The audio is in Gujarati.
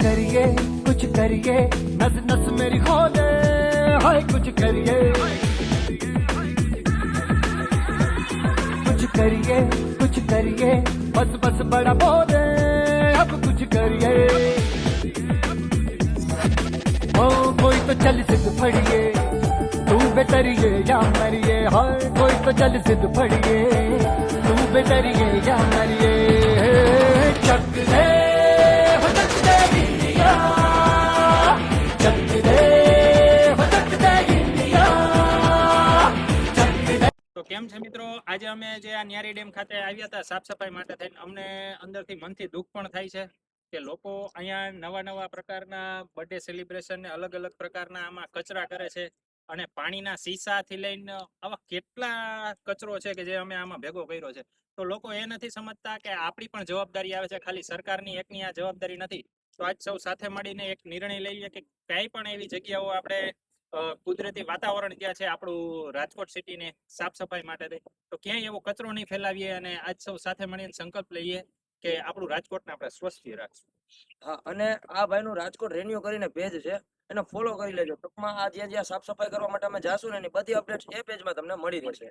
करिए नस नस मेरी खोले हाय कुछ करिए बस बस बड़ा बोले अब कुछ करिए ओ कोई तो चल सिद्ध फड़िए तू बेतरिए या मरिए हाय कोई तो चल सिद्ध फड़िए तू बेतरिए या मरिए चक दे हो चक दे इंडिया चक दे हो चक दे इंडिया चक दे। તો કેમ છે મિત્રો, આજે અમે જે આ ન્યારી ડેમ ખાતે આવ્યા હતા સાફ સફાઈ માટે થઈને અમને અંદરથી મનથી દુઃખ પણ થાય છે કે લોકો અહીંયા નવા નવા પ્રકારના બર્થડે સેલિબ્રેશન ને અલગ અલગ પ્રકારના આમાં કચરા કરે છે અને પાણીના શીશાથી લઈને આવા કેટલા કચરો છે કે જે અમે આમાં ભેગો કર્યો છે. તો લોકો એ નથી સમજતા કે આપણી પણ જવાબદારી આવે છે, ખાલી સરકારની એકની આ જવાબદારી નથી. તો આજ સૌ સાથે મળીને એક નિર્ણય લઈએ કે કઈ પણ એવી જગ્યાઓ આપણે કુદરતી વાતાવરણ જ્યાં છે આપણું રાજકોટ સિટીને સાફ સફાઈ માટે તો ક્યાંય એવો કચરો નહીં ફેલાવીએ અને આજ સૌ સાથે મળીને સંકલ્પ લઈએ કે આપણું રાજકોટને આપણે સ્વસ્થ રાખશું. હા, અને આ ભાઈનું રાજકોટ રેન્યુ કરીને પેજ છે, એને ફોલો કરી લેજો. ટૂંકમાં આ જ્યાં સાફ સફાઈ કરવા માટે અમે જાશું ને એની બધી અપડેટ્સ એ પેજમાં તમને મળી રહેશે.